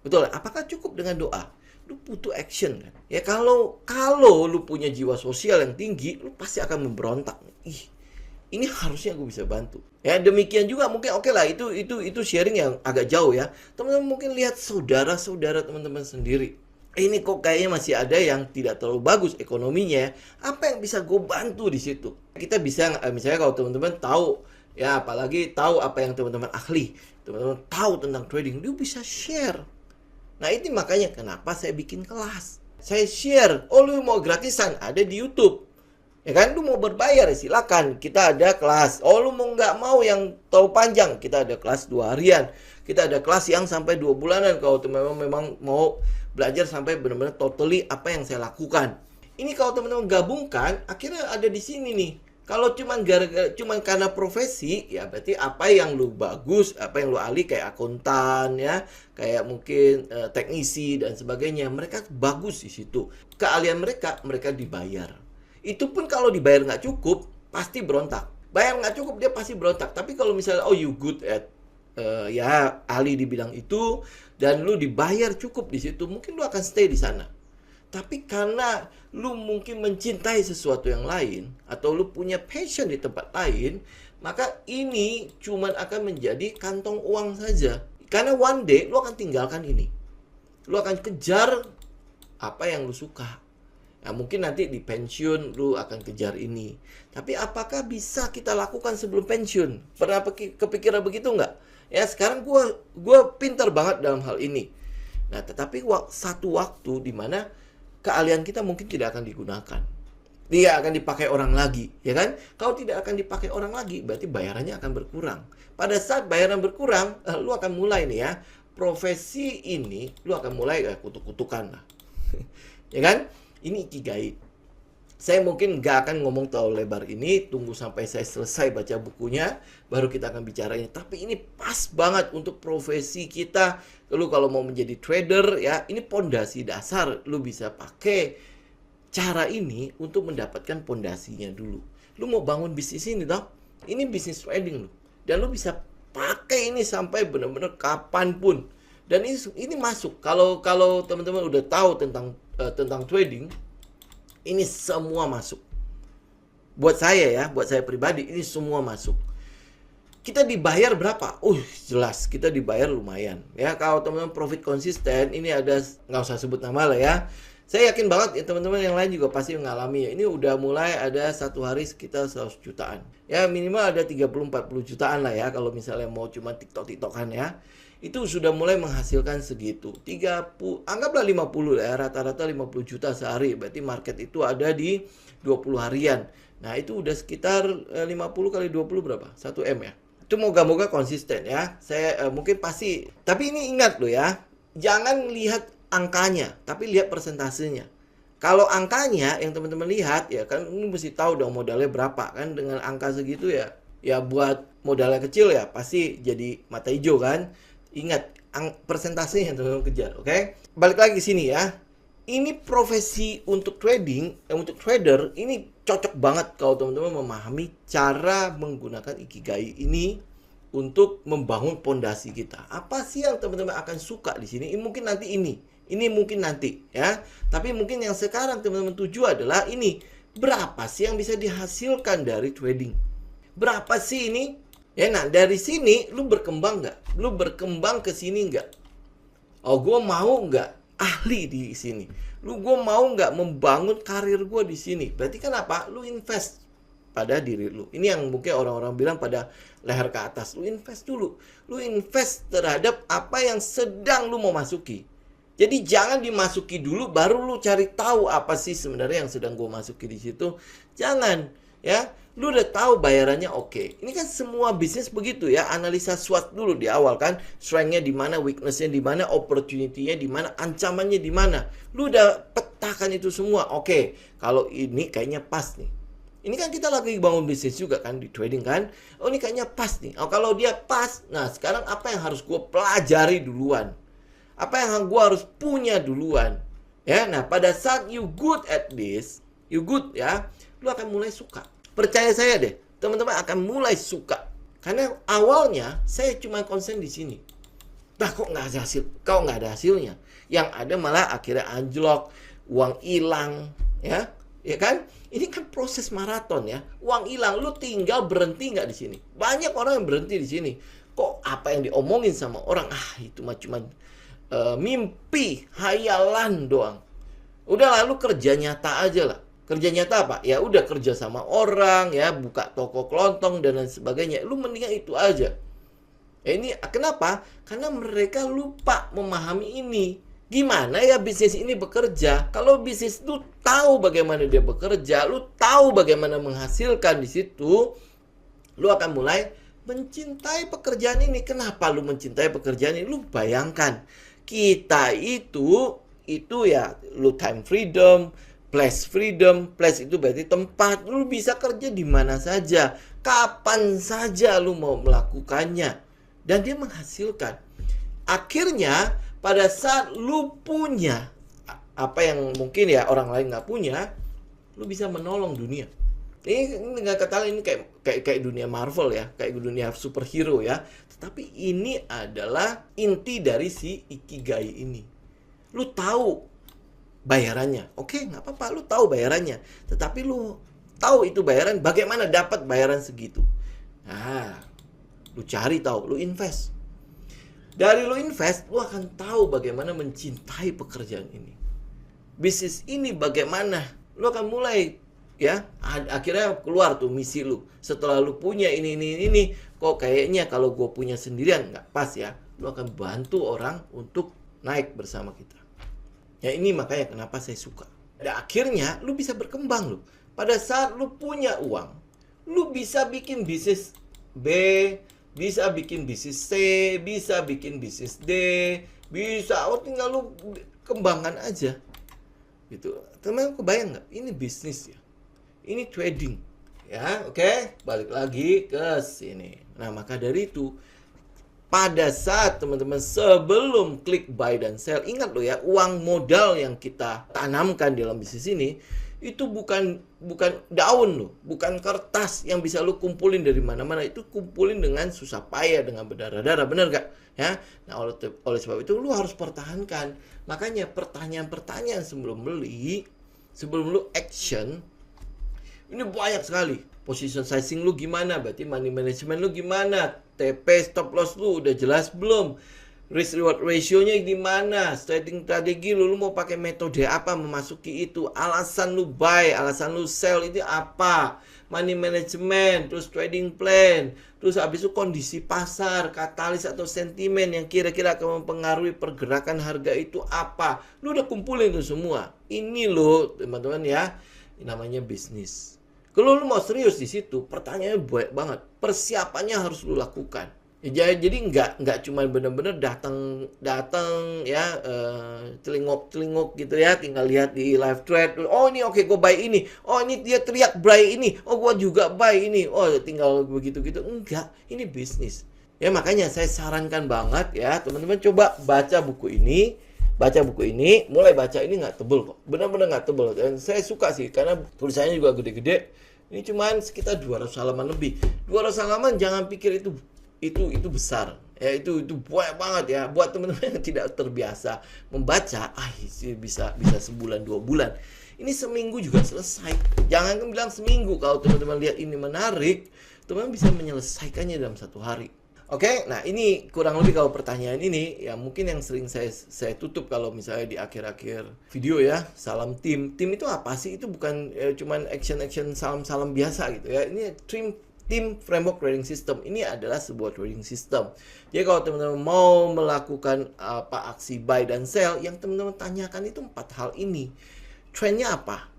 Betul, apakah cukup dengan doa? Lu butuh action kan? Ya kalau lu punya jiwa sosial yang tinggi, lu pasti akan memberontak. Ini harusnya gue bisa bantu. Ya, demikian juga mungkin oke lah, itu sharing yang agak jauh ya. Teman-teman mungkin lihat saudara-saudara teman-teman sendiri. Ini kok kayaknya masih ada yang tidak terlalu bagus ekonominya. Apa yang bisa gue bantu di situ? Kita bisa misalnya kalau teman-teman tahu ya, apalagi tahu apa yang teman-teman ahli, teman-teman tahu tentang trading, dia bisa share. Nah, itu makanya kenapa saya bikin kelas. Saya share. Oh, lu mau gratisan? Ada di YouTube. Ya kan, lu mau berbayar silakan, kita ada kelas. Oh, lu mau nggak mau yang terlalu panjang, kita ada kelas 2 harian. Kita ada kelas yang sampai 2 bulanan kalau teman-teman memang mau belajar sampai benar-benar totally apa yang saya lakukan. Ini kalau teman-teman gabungkan, akhirnya ada di sini nih. Kalau cuman karena profesi, ya berarti apa yang lu bagus, apa yang lu ahli kayak akuntan ya, kayak mungkin teknisi dan sebagainya, mereka bagus di situ. Keahlian mereka dibayar. Itu pun kalau dibayar nggak cukup, pasti berontak. Bayar nggak cukup, dia pasti berontak. Tapi kalau misalnya, oh you good at, ahli di bidang itu, dan lu dibayar cukup di situ, mungkin lu akan stay di sana. Tapi karena lu mungkin mencintai sesuatu yang lain, atau lu punya passion di tempat lain, maka ini cuman akan menjadi kantong uang saja. Karena one day lu akan tinggalkan ini. Lu akan kejar apa yang lu suka. Nah, mungkin nanti di pensiun lu akan kejar ini. Tapi apakah bisa kita lakukan sebelum pensiun? Pernah kepikiran begitu nggak? Ya, sekarang gua pintar banget dalam hal ini. Nah, tetapi satu waktu di mana keahlian kita mungkin tidak akan digunakan. Dia akan dipakai orang lagi, ya kan? Kalau tidak akan dipakai orang lagi, berarti bayarannya akan berkurang. Pada saat bayaran berkurang, lu akan mulai nih ya, profesi ini, lu akan mulai kutuk-kutukan lah. Ya kan? Ini ikigai. Saya mungkin gak akan ngomong terlalu lebar ini, tunggu sampai saya selesai baca bukunya, baru kita akan bicaranya. Tapi ini pas banget untuk profesi kita. Lalu kalau mau menjadi trader, ya ini pondasi dasar. Lu bisa pakai cara ini untuk mendapatkan pondasinya dulu. Lu mau bangun bisnis ini dong, ini bisnis trading lu. Dan lu bisa pakai ini sampai benar-benar kapanpun. Dan ini masuk. Kalau teman-teman udah tahu tentang trading, ini semua masuk. Buat saya pribadi, ini semua masuk. Kita dibayar berapa? Jelas kita dibayar lumayan. Ya, kalau teman-teman profit konsisten, ini ada, nggak usah sebut nama lah ya. Saya yakin banget ya teman-teman yang lain juga pasti mengalami ya. Ini udah mulai ada satu hari sekitar 100 jutaan. Ya minimal ada 30-40 jutaan lah ya. Kalau misalnya mau cuma TikTok-TikTokan ya. Itu sudah mulai menghasilkan segitu. 30, anggaplah 50 ya. Rata-rata 50 juta sehari. Berarti market itu ada di 20 harian. Nah itu udah sekitar 50 kali 20 berapa? 1 M ya. Itu moga-moga konsisten ya. Saya mungkin pasti. Tapi ini ingat loh ya. Jangan lihat angkanya, tapi lihat persentasenya. Kalau angkanya yang teman-teman lihat ya kan, ini mesti tahu dong modalnya berapa kan. Dengan angka segitu ya buat modalnya kecil ya pasti jadi mata hijau kan. Ingat persentasenya yang teman-teman kejar, oke? Balik lagi sini ya. Ini profesi untuk trading, untuk trader ini cocok banget kalau teman-teman memahami cara menggunakan ikigai ini untuk membangun pondasi kita. Apa sih yang teman-teman akan suka di sini? Ini mungkin nanti ini mungkin nanti ya. Tapi mungkin yang sekarang teman-teman tuju adalah ini. Berapa sih yang bisa dihasilkan dari trading? Berapa sih ini? Ya, nah dari sini lu berkembang nggak? Lu berkembang ke sini nggak? Oh, gue mau nggak ahli di sini? Gue mau nggak membangun karir gue di sini? Berarti kan apa? Lu invest pada diri lu. Ini yang mungkin orang-orang bilang pada leher ke atas. Lu invest dulu. Lu invest terhadap apa yang sedang lu mau masuki. Jadi jangan dimasuki dulu baru lu cari tahu apa sih sebenarnya yang sedang gue masuki di situ. Jangan ya. Lu udah tahu bayarannya oke. Ini kan semua bisnis begitu ya. Analisa SWOT dulu di awal kan. Strength-nya di mana, weakness-nya di mana, opportunity-nya di mana, ancamannya di mana. Lu udah petakan itu semua. Oke, kalau ini kayaknya pas nih. Ini kan kita lagi bangun bisnis juga kan di trading kan. Oh ini kayaknya pas nih. Oh kalau dia pas, nah sekarang apa yang harus gue pelajari duluan? Apa yang gue harus punya duluan? Ya, nah pada saat you good at this, you good ya, lu akan mulai suka. Percaya saya deh, teman-teman akan mulai suka. Karena awalnya saya cuma konsen di sini. Bah kok nggak ada hasil? Kok nggak ada hasilnya? Yang ada malah akhirnya anjlok, uang hilang, ya kan? Ini kan proses maraton ya. Uang hilang, lu tinggal berhenti nggak di sini? Banyak orang yang berhenti di sini. Kok apa yang diomongin sama orang? Itu mah cuma mimpi, hayalan doang. Udah lalu kerja nyata aja lah. Kerja nyata apa? Ya udah kerja sama orang, ya buka toko kelontong dan lain sebagainya. Lu mendingan itu aja. Ini kenapa? Karena mereka lupa memahami ini. Gimana ya bisnis ini bekerja? Kalau bisnis lu tahu bagaimana dia bekerja, lu tahu bagaimana menghasilkan di situ, lu akan mulai mencintai pekerjaan ini. Kenapa lu mencintai pekerjaan ini? Lu bayangkan, kita itu ya, lu time freedom, place freedom. Place itu berarti tempat. Lu bisa kerja di mana saja, kapan saja lu mau melakukannya. Dan dia menghasilkan. Akhirnya, pada saat lu punya apa yang mungkin ya orang lain nggak punya, lu bisa menolong dunia. Ini nggak kata ini kayak dunia Marvel ya, kayak dunia superhero ya. Tetapi ini adalah inti dari si ikigai ini. Lu tahu bayarannya. Oke, nggak apa-apa, lu tahu bayarannya. Tetapi lu tahu itu bayaran, bagaimana dapat bayaran segitu. Nah, lu cari tahu, lu invest. Dari lu invest, lu akan tahu bagaimana mencintai pekerjaan ini. Bisnis ini bagaimana, lu akan mulai, ya, akhirnya keluar tuh misi lu. Setelah lu punya ini, kok kayaknya kalau gue punya sendirian nggak pas ya. Lu akan bantu orang untuk naik bersama kita. Ya ini makanya kenapa saya suka. Dan akhirnya lu bisa berkembang lu. Pada saat lu punya uang, lu bisa bikin bisnis B, bisa bikin bisnis C, bisa bikin bisnis D, bisa, tinggal lu kembangkan aja. Gitu. Teman-teman kebayang nggak? Ini bisnis ya. Ini trading. Ya, oke. Balik lagi ke sini. Nah, maka dari itu, pada saat teman-teman sebelum klik buy dan sell, ingat loh ya, uang modal yang kita tanamkan dalam bisnis ini itu bukan daun loh, bukan kertas yang bisa lu kumpulin dari mana-mana. Itu kumpulin dengan susah payah, dengan berdarah-darah, bener gak? Ya, nah oleh sebab itu lu harus pertahankan. Makanya pertanyaan-pertanyaan sebelum beli, sebelum lu action, ini banyak sekali. Position sizing lu gimana? Berarti money management lu gimana? TP stop loss lu udah jelas belum? Risk reward ratio-nya gimana? Trading strategi lu mau pakai metode apa memasuki itu? Alasan lu buy, alasan lu sell itu apa? Money management, terus trading plan, terus habis itu kondisi pasar, katalis atau sentimen yang kira-kira akan mempengaruhi pergerakan harga itu apa? Lu udah kumpulin itu semua. Ini lo teman-teman ya, namanya bisnis. Kalau lu mau serius di situ, pertanyaannya banyak banget. Persiapannya harus lu lakukan. Ya, jadi nggak cuma bener-bener datang ya, celingok gitu ya, tinggal lihat di live trade. Oh ini oke, gue buy ini. Oh ini dia teriak buy ini. Oh gue juga buy ini. Oh tinggal begitu-gitu. Enggak, ini bisnis. Ya makanya saya sarankan banget ya teman-teman, coba baca buku ini. Mulai baca ini nggak tebel kok. Benar-benar nggak tebel. Dan saya suka sih karena tulisannya juga gede-gede. Ini cuman sekitar 200 halaman lebih. 200 halaman jangan pikir itu besar. Ya itu banyak banget ya. Buat teman-teman yang tidak terbiasa membaca, bisa sebulan 2 bulan. Ini seminggu juga selesai. Jangan bilang seminggu, kalau teman-teman lihat ini menarik, teman-teman bisa menyelesaikannya dalam 1 hari. Oke, nah ini kurang lebih kalau pertanyaan ini ya mungkin yang sering saya tutup kalau misalnya di akhir-akhir video ya. Salam tim. Tim itu apa sih? Itu bukan cuman action salam-salam biasa gitu ya. Ini tim framework trading system. Ini adalah sebuah trading system. Jadi kalau teman-teman mau melakukan aksi buy dan sell, yang teman-teman tanyakan itu 4 hal ini. Trendnya apa?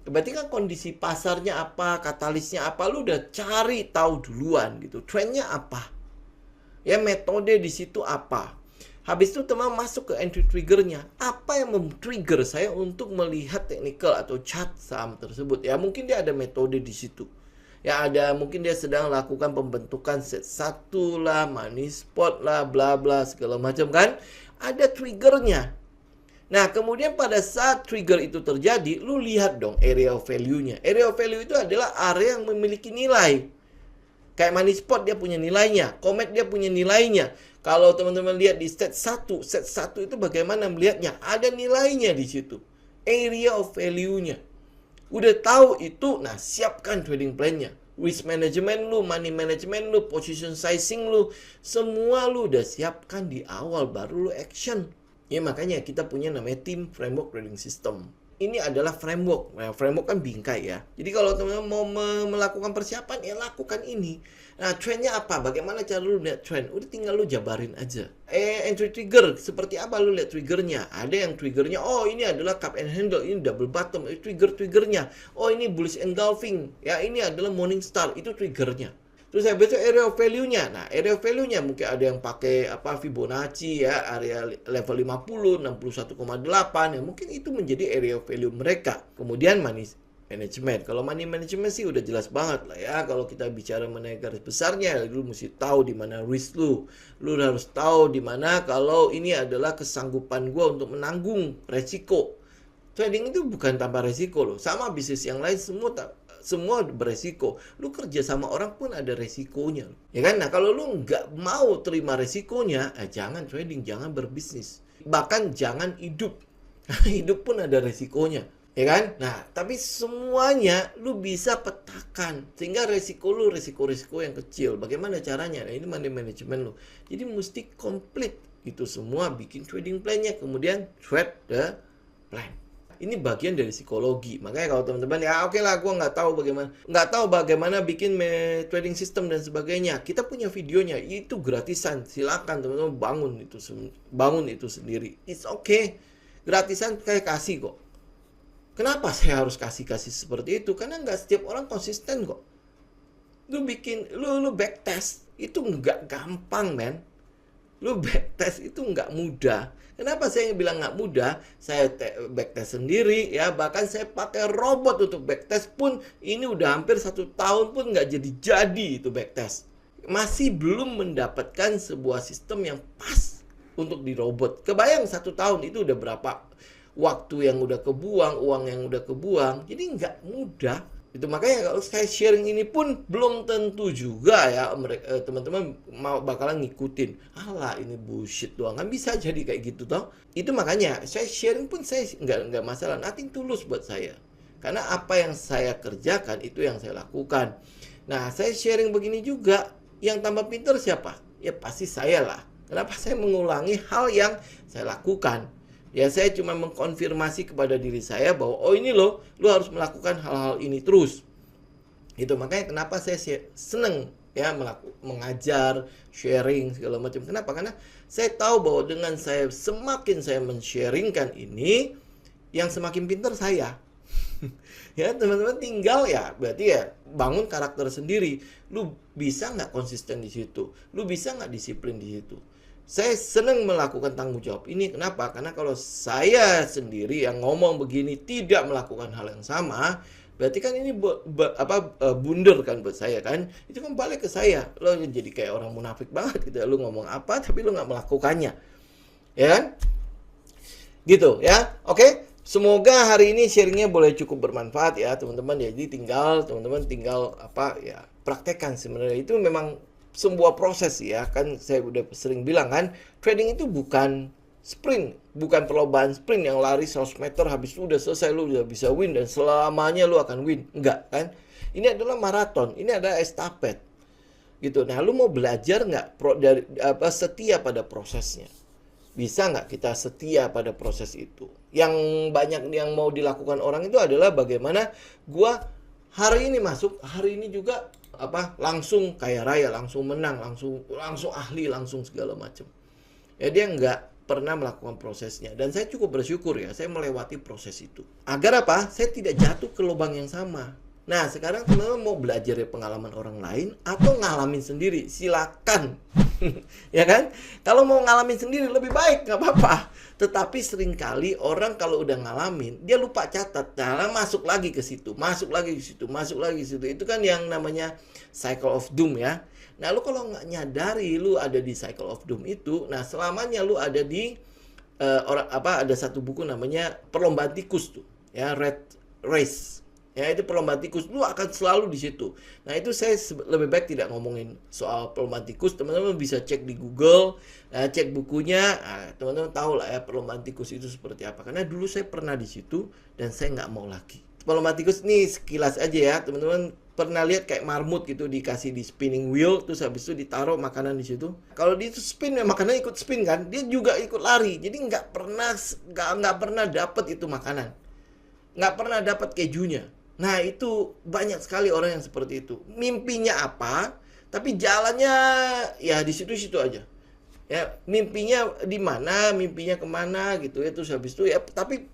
Berarti kan kondisi pasarnya apa, katalisnya apa, lu udah cari tahu duluan gitu. Trendnya apa? Ya, metode di situ apa? Habis itu teman masuk ke entry triggernya. Apa yang men-trigger saya untuk melihat technical atau chart saham tersebut? Ya mungkin dia ada metode di situ. Ya ada, mungkin dia sedang lakukan pembentukan set 1 lah, money spot lah, bla bla segala macam kan. Ada triggernya. Nah kemudian pada saat trigger itu terjadi, lu lihat dong area of value-nya. Area of value itu adalah area yang memiliki nilai. Kayak money spot dia punya nilainya, Comet dia punya nilainya. Kalau teman-teman lihat di set 1 itu bagaimana melihatnya? Ada nilainya di situ. Area of value-nya. Udah tahu itu, nah siapkan trading plan-nya. Risk management lu, money management lu, position sizing lu, semua lu udah siapkan di awal, baru lu action. Ya makanya kita punya namanya tim framework trading system. Ini adalah framework. Nah, framework kan bingkai ya. Jadi kalau teman-teman mau melakukan persiapan, ya lakukan ini. Nah, trendnya apa? Bagaimana cara lu lihat trend? Udah tinggal lu jabarin aja. Entry trigger, seperti apa lu lihat triggernya? Ada yang triggernya, oh ini adalah cup and handle, ini double bottom. Triggernya, oh ini bullish engulfing. Ya ini adalah morning star, itu triggernya. Terus habis itu area of value-nya. Nah, area of value-nya mungkin ada yang pakai Fibonacci ya, area level 50, 61,8 ya, mungkin itu menjadi area of value mereka. Kemudian money management. Kalau money management sih udah jelas banget lah ya. Kalau kita bicara mengenai garis besarnya, lu mesti tahu di mana risk lu. Lu harus tahu di mana kalau ini adalah kesanggupan gua untuk menanggung resiko. Trading itu bukan tanpa resiko loh. Sama bisnis yang lain semua beresiko. Lu kerja sama orang pun ada resikonya. Ya kan? Nah, kalau lu nggak mau terima resikonya, jangan trading, jangan berbisnis. Bahkan jangan hidup. Hidup pun ada resikonya, ya kan? Nah, tapi semuanya lu bisa petakan sehingga resiko lu resiko-resiko yang kecil. Bagaimana caranya? Nah, ini money management lu. Jadi mesti komplit itu semua, bikin trading plan-nya, kemudian trade the plan. Ini bagian dari psikologi. Makanya kalau teman-teman ya oke lah, gua nggak tahu bagaimana bikin trading system dan sebagainya. Kita punya videonya, itu gratisan. Silakan teman-teman bangun itu sendiri. It's okay. Gratisan kayak kasih kok. Kenapa saya harus kasih seperti itu? Karena nggak setiap orang konsisten kok. Lu backtest itu nggak gampang, men. Lu backtest itu nggak mudah. Kenapa saya bilang nggak mudah? Saya backtest sendiri ya, bahkan saya pakai robot untuk backtest pun ini udah hampir 1 tahun pun nggak jadi itu backtest. Masih belum mendapatkan sebuah sistem yang pas untuk di robot. Kebayang 1 tahun itu udah berapa waktu yang udah kebuang, uang yang udah kebuang. Jadi nggak mudah. Itu makanya kalau saya sharing ini pun belum tentu juga ya teman-teman mau bakalan ngikutin. Alah ini bullshit doang. Kan bisa jadi kayak gitu toh. Itu makanya saya sharing pun saya nggak masalah. Nothing tulus buat saya. Karena apa yang saya kerjakan itu yang saya lakukan. Nah saya sharing begini juga. Yang tambah pintar siapa? Ya pasti saya lah. Kenapa saya mengulangi hal yang saya lakukan? Ya saya cuma mengkonfirmasi kepada diri saya bahwa oh ini loh, lu harus melakukan hal-hal ini terus. Gitu, makanya kenapa saya seneng ya mengajar, sharing segala macam. Kenapa? Karena saya tahu bahwa dengan semakin saya men-sharingkan ini, yang semakin pintar saya. Ya teman-teman tinggal ya berarti ya bangun karakter sendiri. Lu bisa nggak konsisten di situ? Lu bisa nggak disiplin di situ? Saya senang melakukan tanggung jawab ini. Kenapa? Karena kalau saya sendiri yang ngomong begini tidak melakukan hal yang sama, berarti kan ini blunder kan buat saya kan. Itu kan balik ke saya. Lo jadi kayak orang munafik banget gitu. Lo ngomong apa tapi lo nggak melakukannya. Ya kan? Gitu ya. Oke. Semoga hari ini sharingnya boleh cukup bermanfaat ya teman-teman. Jadi teman-teman tinggal praktekkan sebenarnya. Itu memang sebuah proses ya, kan saya udah sering bilang kan, trading itu bukan sprint, bukan perlombaan sprint yang lari 100 meter habis itu udah selesai lu udah bisa win dan selamanya lu akan win. Enggak kan? Ini adalah maraton, ini adalah estafet. Gitu. Nah, lu mau belajar nggak setia pada prosesnya? Bisa nggak kita setia pada proses itu? Yang banyak yang mau dilakukan orang itu adalah bagaimana gua hari ini masuk, hari ini juga langsung kaya raya, langsung menang, langsung ahli, langsung segala macam. Ya dia nggak pernah melakukan prosesnya. Dan saya cukup bersyukur ya, saya melewati proses itu. Agar apa? Saya tidak jatuh ke lubang yang sama. Nah sekarang teman-teman mau belajar dari pengalaman orang lain atau ngalamin sendiri, silakan. Ya kan? Kalau mau ngalamin sendiri lebih baik, nggak apa-apa. Tetapi seringkali orang kalau udah ngalamin, dia lupa catat. Nah, masuk lagi ke situ, masuk lagi ke situ. Itu kan yang namanya cycle of doom ya. Nah, lu kalau nggak nyadari lu ada di cycle of doom itu, nah selamanya lu ada di ada satu buku namanya Perlombaan Tikus tuh, ya, Red Race. Ya, itu perlombaan tikus, lu akan selalu di situ. Nah, itu saya lebih baik tidak ngomongin soal perlombaan tikus. Teman-teman bisa cek di Google, cek bukunya. Nah, teman-teman tahu lah ya perlombaan tikus itu seperti apa. Karena dulu saya pernah di situ dan saya nggak mau lagi. Perlombaan tikus ini sekilas aja ya, teman-teman pernah lihat kayak marmut gitu dikasih di spinning wheel, terus habis itu ditaruh makanan di situ. Kalau dia itu spin, ya makanan ikut spin kan, dia juga ikut lari. Jadi nggak pernah dapat itu makanan, nggak pernah dapat kejunya. Nah itu banyak sekali orang yang seperti itu. Mimpinya apa, tapi jalannya ya di situ-situ aja. Ya mimpinya di mana, mimpinya kemana gitu ya. Terus habis itu ya, tapi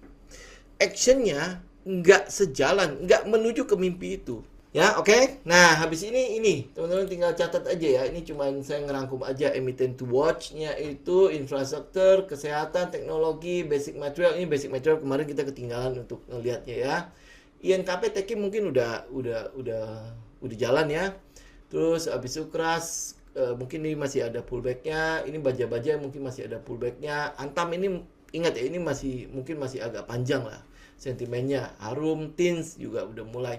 actionnya nggak sejalan, nggak menuju ke mimpi itu. Ya oke. Nah habis ini teman-teman tinggal catat aja ya. Ini cuma saya ngerangkum aja emiten to watch-nya itu infrastruktur, kesehatan, teknologi, basic material. Ini basic material kemarin kita ketinggalan untuk ngelihatnya ya. INKP TK mungkin udah jalan ya. Terus abis itu keras mungkin ini masih ada pullbacknya. Ini baja-baja mungkin masih ada pullbacknya. Antam ini ingat ya, ini mungkin masih agak panjang lah sentimennya. Harum, Tins juga udah mulai.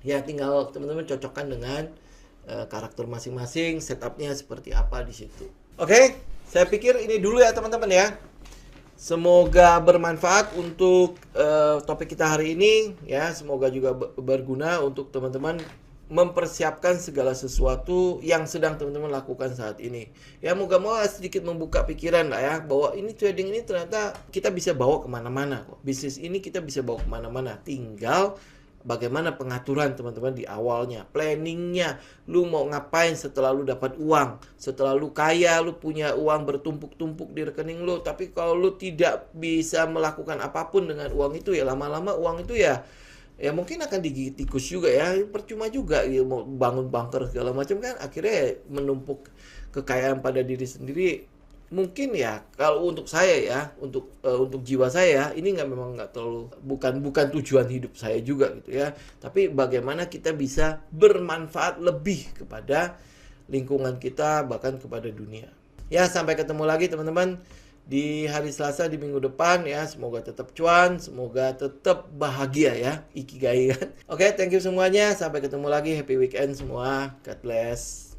Ya tinggal teman-teman cocokkan dengan karakter masing-masing, setupnya seperti apa di situ. Oke, saya pikir ini dulu ya teman-teman ya. Semoga bermanfaat untuk topik kita hari ini ya. Semoga juga berguna untuk teman-teman mempersiapkan segala sesuatu yang sedang teman-teman lakukan saat ini. Ya, moga-moga sedikit membuka pikiran lah ya, bahwa ini trading ini ternyata kita bisa bawa kemana-mana kok. Bisnis ini kita bisa bawa kemana-mana. Tinggal bagaimana pengaturan teman-teman di awalnya, planningnya, lu mau ngapain setelah lu dapat uang, setelah lu kaya, lu punya uang bertumpuk-tumpuk di rekening lu, tapi kalau lu tidak bisa melakukan apapun dengan uang itu, ya lama-lama uang itu ya mungkin akan digigit tikus juga ya, percuma juga ya, mau bangun bunker segala macam kan, akhirnya menumpuk kekayaan pada diri sendiri. Mungkin ya kalau untuk saya ya, untuk jiwa saya ini memang nggak terlalu, bukan tujuan hidup saya juga gitu ya. Tapi bagaimana kita bisa bermanfaat lebih kepada lingkungan kita, bahkan kepada dunia. Ya, sampai ketemu lagi teman-teman di hari Selasa di minggu depan ya. Semoga tetap cuan, semoga tetap bahagia ya, ikigai kan. Oke, thank you semuanya, sampai ketemu lagi, happy weekend semua, God bless.